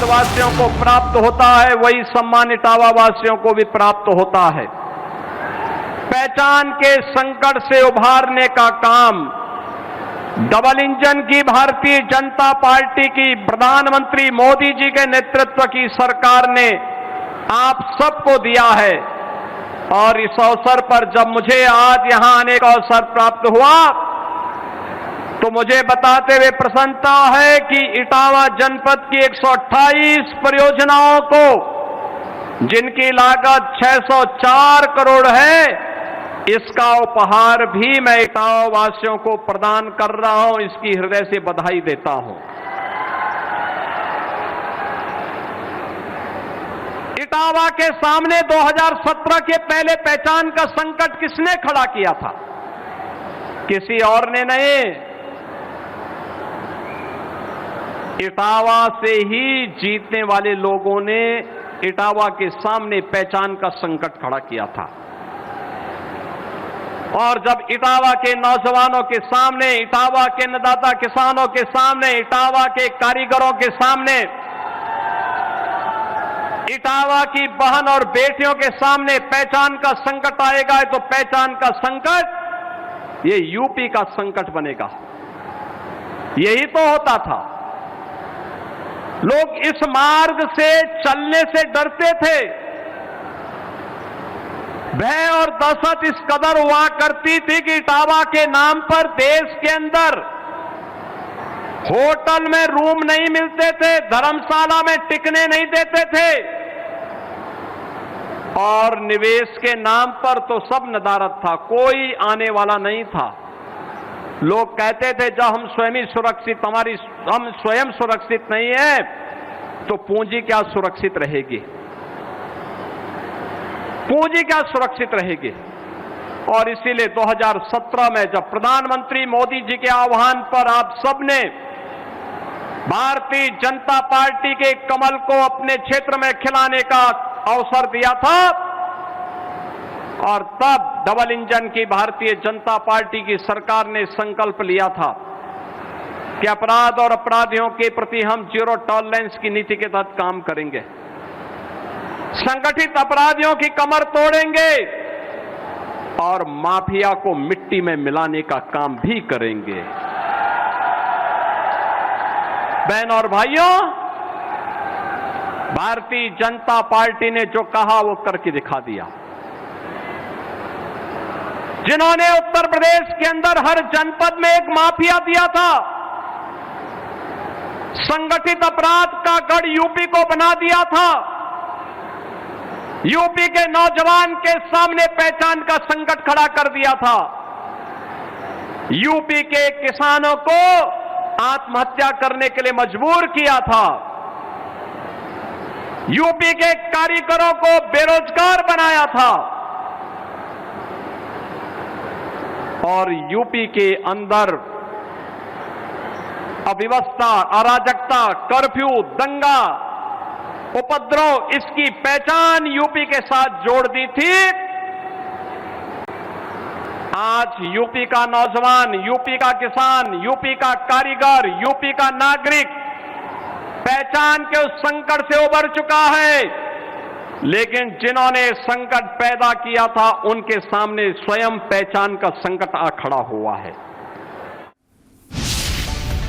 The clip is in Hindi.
धन्यवाद वासियों को प्राप्त होता है, वही सम्मान इटावा वासियों को भी प्राप्त होता है। पहचान के संकट से उभारने का काम डबल इंजन की भारतीय जनता पार्टी की प्रधानमंत्री मोदी जी के नेतृत्व की सरकार ने आप सबको दिया है। और इस अवसर पर जब मुझे आज यहां आने का अवसर प्राप्त हुआ तो मुझे बताते हुए प्रसन्नता है कि इटावा जनपद की 128 परियोजनाओं को, जिनकी लागत 604 करोड़ है, इसका उपहार भी मैं इटावा वासियों को प्रदान कर रहा हूं। इसकी हृदय से बधाई देता हूं। इटावा के सामने 2017 के पहले पहचान का संकट किसने खड़ा किया था? किसी और ने नहीं, इटावा से ही जीतने वाले लोगों ने इटावा के सामने पहचान का संकट खड़ा किया था। और जब इटावा के नौजवानों के सामने, इटावा के अन्नदाता किसानों के सामने, इटावा के कारीगरों के सामने, इटावा की बहन और बेटियों के सामने पहचान का संकट आएगा, तो पहचान का संकट ये यूपी का संकट बनेगा। यही तो होता था। लोग इस मार्ग से चलने से डरते थे। भय और दहशत इस कदर हुआ करती थी कि इटावा के नाम पर देश के अंदर होटल में रूम नहीं मिलते थे, धर्मशाला में टिकने नहीं देते थे, और निवेश के नाम पर तो सब नदारत था, कोई आने वाला नहीं था। लोग कहते थे जब हम स्वयं ही सुरक्षित, हम स्वयं सुरक्षित नहीं है तो पूंजी क्या सुरक्षित रहेगी? पूंजी क्या सुरक्षित रहेगी? और इसीलिए 2017 में जब प्रधानमंत्री मोदी जी के आह्वान पर आप सबने भारतीय जनता पार्टी के कमल को अपने क्षेत्र में खिलाने का अवसर दिया था, और तब डबल इंजन की भारतीय जनता पार्टी की सरकार ने संकल्प लिया था कि अपराध और अपराधियों के प्रति हम जीरो टॉलरेंस की नीति के तहत काम करेंगे, संगठित अपराधियों की कमर तोड़ेंगे और माफिया को मिट्टी में मिलाने का काम भी करेंगे। बहन और भाइयों, भारतीय जनता पार्टी ने जो कहा वो करके दिखा दिया। जिन्होंने उत्तर प्रदेश के अंदर हर जनपद में एक माफिया दिया था, संगठित अपराध का गढ़ यूपी को बना दिया था, यूपी के नौजवान के सामने पहचान का संकट खड़ा कर दिया था, यूपी के किसानों को आत्महत्या करने के लिए मजबूर किया था, यूपी के कारीगरों को बेरोजगार बनाया था, और यूपी के अंदर अव्यवस्था, अराजकता, कर्फ्यू, दंगा, उपद्रव, इसकी पहचान यूपी के साथ जोड़ दी थी। आज यूपी का नौजवान, यूपी का किसान, यूपी का कारीगर, यूपी का नागरिक पहचान के उस संकट से उबर चुका है, लेकिन जिन्होंने संकट पैदा किया था उनके सामने स्वयं पहचान का संकट आ खड़ा हुआ है।